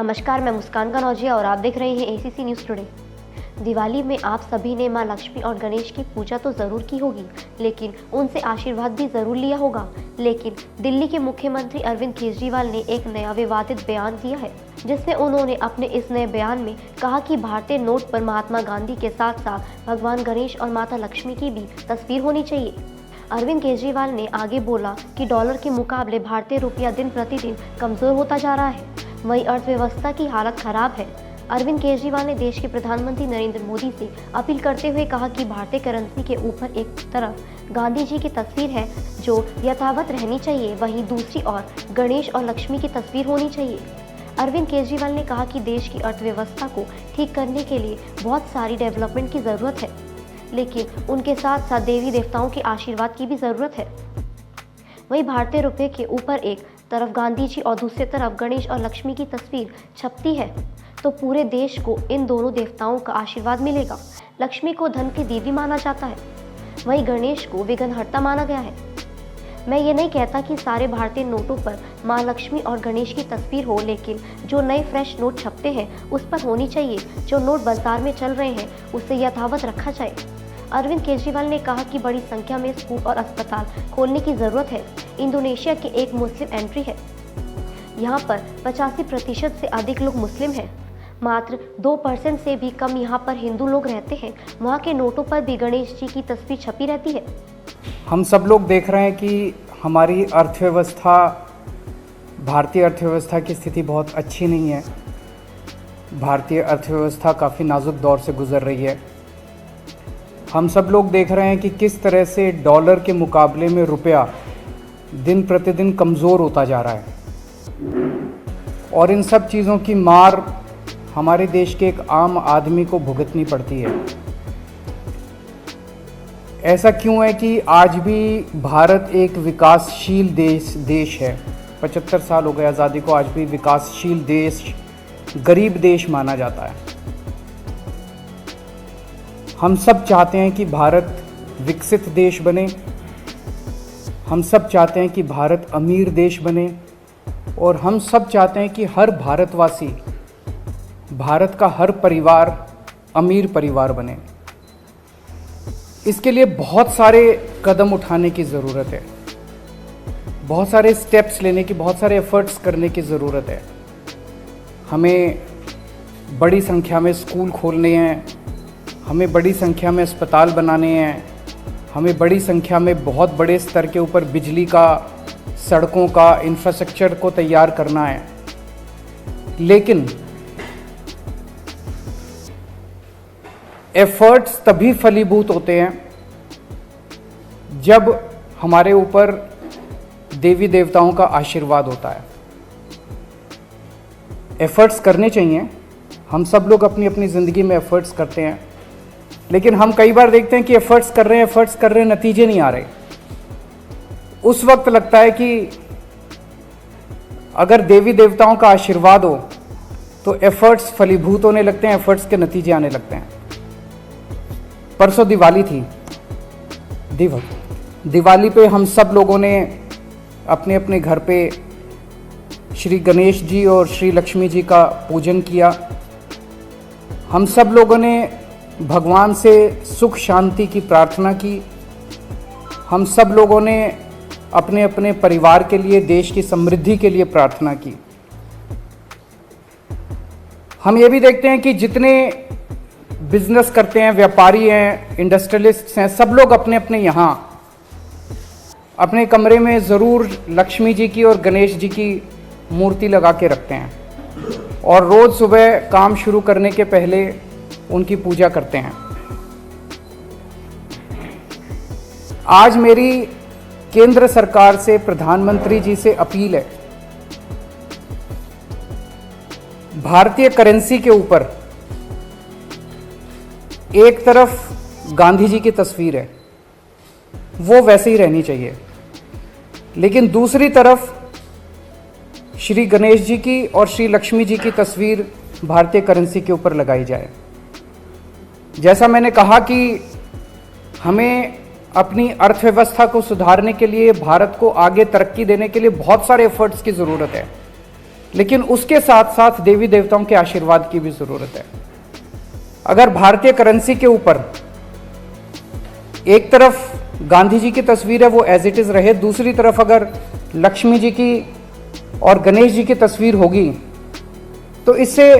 नमस्कार, मैं मुस्कान कनौजिया और आप देख रहे हैं एसीसी न्यूज़ टुडे। दिवाली में आप सभी ने मां लक्ष्मी और गणेश की पूजा तो ज़रूर की होगी, लेकिन उनसे आशीर्वाद भी ज़रूर लिया होगा। लेकिन दिल्ली के मुख्यमंत्री अरविंद केजरीवाल ने एक नया विवादित बयान दिया है, जिसमें उन्होंने अपने इस नए बयान में कहा कि भारतीय नोट पर महात्मा गांधी के साथ साथ भगवान गणेश और माता लक्ष्मी की भी तस्वीर होनी चाहिए। अरविंद केजरीवाल ने आगे बोला कि डॉलर के मुकाबले भारतीय रुपया दिन प्रतिदिन कमज़ोर होता जा रहा है, वहीं अर्थव्यवस्था की हालत खराब है। अरविंद केजरीवाल ने देश के प्रधानमंत्री नरेंद्र मोदी से अपील करते हुए कहा कि भारतीय करेंसी के ऊपर एक तरफ गांधी जी की तस्वीर है जो यथावत रहनी चाहिए, वहीं दूसरी ओर गणेश और लक्ष्मी की तस्वीर होनी चाहिए। अरविंद केजरीवाल ने कहा कि देश की अर्थव्यवस्था को ठीक करने के लिए बहुत सारी डेवलपमेंट की ज़रूरत है, लेकिन उनके साथ साथ देवी देवताओं के आशीर्वाद की भी ज़रूरत है। वहीं भारतीय रुपये के ऊपर एक तरफ गांधी जी और दूसरी तरफ गणेश और लक्ष्मी की तस्वीर छपती है तो पूरे देश को इन दोनों देवताओं का आशीर्वाद मिलेगा। लक्ष्मी को धन की देवी माना जाता है, वहीं गणेश को विघ्नहर्ता माना गया है। मैं ये नहीं कहता कि सारे भारतीय नोटों पर मां लक्ष्मी और गणेश की तस्वीर हो, लेकिन जो नए फ्रेश नोट छपते हैं उस पर होनी चाहिए। जो नोट बाजार में चल रहे हैं उसे यथावत रखा जाए। अरविंद केजरीवाल ने कहा कि बड़ी संख्या में स्कूल और अस्पताल खोलने की ज़रूरत है। इंडोनेशिया के एक मुस्लिम एंट्री है, यहाँ पर 85% से अधिक लोग मुस्लिम हैं। मात्र 2% से भी कम यहाँ पर हिंदू लोग रहते हैं। वहाँ के नोटों पर भी गणेश जी की तस्वीर छपी रहती है। हम सब लोग देख रहे हैं कि हमारी अर्थव्यवस्था, भारतीय अर्थव्यवस्था की स्थिति बहुत अच्छी नहीं है। भारतीय अर्थव्यवस्था काफ़ी नाजुक दौर से गुजर रही है। हम सब लोग देख रहे हैं कि किस तरह से डॉलर के मुकाबले में रुपया दिन प्रतिदिन कमज़ोर होता जा रहा है, और इन सब चीज़ों की मार हमारे देश के एक आम आदमी को भुगतनी पड़ती है। ऐसा क्यों है कि आज भी भारत एक विकासशील देश है। 75 साल हो गए आज़ादी को, आज भी विकासशील देश, गरीब देश माना जाता है। हम सब चाहते हैं कि भारत विकसित देश बने, हम सब चाहते हैं कि भारत अमीर देश बने, और हम सब चाहते हैं कि हर भारतवासी, भारत का हर परिवार अमीर परिवार बने। इसके लिए बहुत सारे कदम उठाने की ज़रूरत है, बहुत सारे स्टेप्स लेने की, बहुत सारे एफर्ट्स करने की ज़रूरत है। हमें बड़ी संख्या में स्कूल खोलने हैं, हमें बड़ी संख्या में अस्पताल बनाने हैं, हमें बड़ी संख्या में बहुत बड़े स्तर के ऊपर बिजली का, सड़कों का, इंफ्रास्ट्रक्चर को तैयार करना है। लेकिन एफर्ट्स तभी फलीभूत होते हैं जब हमारे ऊपर देवी देवताओं का आशीर्वाद होता है। एफर्ट्स करने चाहिए, हम सब लोग अपनी अपनी ज़िंदगी में एफर्ट्स करते हैं, लेकिन हम कई बार देखते हैं कि एफर्ट्स कर रहे हैं, नतीजे नहीं आ रहे। उस वक्त लगता है कि अगर देवी देवताओं का आशीर्वाद हो तो एफर्ट्स फलीभूत होने लगते हैं, एफर्ट्स के नतीजे आने लगते हैं। परसों दिवाली थी। दिवाली पे हम सब लोगों ने अपने अपने घर पे श्री गणेश जी और श्री लक्ष्मी जी का पूजन किया। हम सब लोगों ने भगवान से सुख शांति की प्रार्थना की। हम सब लोगों ने अपने अपने परिवार के लिए, देश की समृद्धि के लिए प्रार्थना की। हम ये भी देखते हैं कि जितने बिजनेस करते हैं, व्यापारी हैं, इंडस्ट्रियलिस्ट्स हैं, सब लोग अपने अपने यहाँ अपने कमरे में ज़रूर लक्ष्मी जी की और गणेश जी की मूर्ति लगा के रखते हैं, और रोज़ सुबह काम शुरू करने के पहले उनकी पूजा करते हैं। आज मेरी केंद्र सरकार से, प्रधानमंत्री जी से अपील है, भारतीय करेंसी के ऊपर एक तरफ गांधी जी की तस्वीर है, वो वैसे ही रहनी चाहिए, लेकिन दूसरी तरफ श्री गणेश जी की और श्री लक्ष्मी जी की तस्वीर भारतीय करेंसी के ऊपर लगाई जाए। जैसा मैंने कहा कि हमें अपनी अर्थव्यवस्था को सुधारने के लिए, भारत को आगे तरक्की देने के लिए बहुत सारे एफर्ट्स की ज़रूरत है। लेकिन उसके साथ साथ देवी देवताओं के आशीर्वाद की भी ज़रूरत है। अगर भारतीय करेंसी के ऊपर एक तरफ गांधी जी की तस्वीर है वो एज इट इज़ रहे, दूसरी तरफ अगर लक्ष्मी जी की और गणेश जी की तस्वीर होगी तो इससे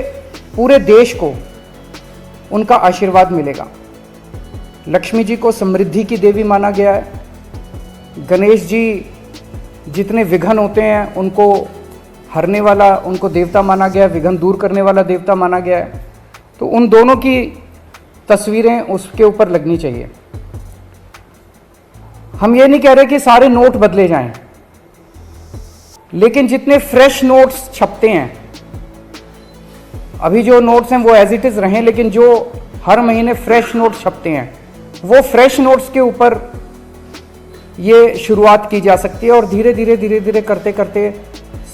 पूरे देश को उनका आशीर्वाद मिलेगा। लक्ष्मी जी को समृद्धि की देवी माना गया है, गणेश जी जितने विघ्न होते हैं उनको हरने वाला, उनको देवता माना गया है, विघ्न दूर करने वाला देवता माना गया है। तो उन दोनों की तस्वीरें उसके ऊपर लगनी चाहिए। हम ये नहीं कह रहे कि सारे नोट बदले जाएं, लेकिन जितने फ्रेश नोट्स छपते हैं, अभी जो नोट्स हैं वो एज इट इज़ रहें, लेकिन जो हर महीने फ्रेश नोट्स छपते हैं वो फ्रेश नोट्स के ऊपर ये शुरुआत की जा सकती है और धीरे धीरे करते करते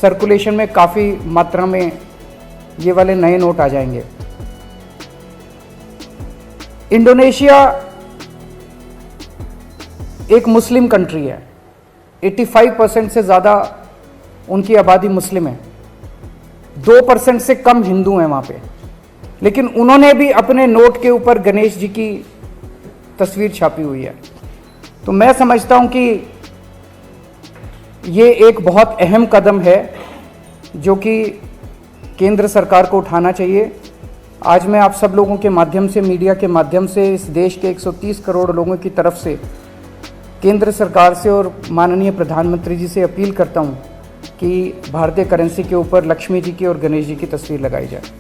सर्कुलेशन में काफ़ी मात्रा में ये वाले नए नोट आ जाएंगे। इंडोनेशिया एक मुस्लिम कंट्री है, 85% से ज़्यादा उनकी आबादी मुस्लिम है, 2% से कम हिंदू हैं वहाँ पे, लेकिन उन्होंने भी अपने नोट के ऊपर गणेश जी की तस्वीर छापी हुई है। तो मैं समझता हूँ कि ये एक बहुत अहम कदम है जो कि केंद्र सरकार को उठाना चाहिए। आज मैं आप सब लोगों के माध्यम से, मीडिया के माध्यम से, इस देश के 130 करोड़ लोगों की तरफ से केंद्र सरकार से और माननीय प्रधानमंत्री जी से अपील करता हूँ कि भारतीय करेंसी के ऊपर लक्ष्मी जी की और गणेश जी की तस्वीर लगाई जाए।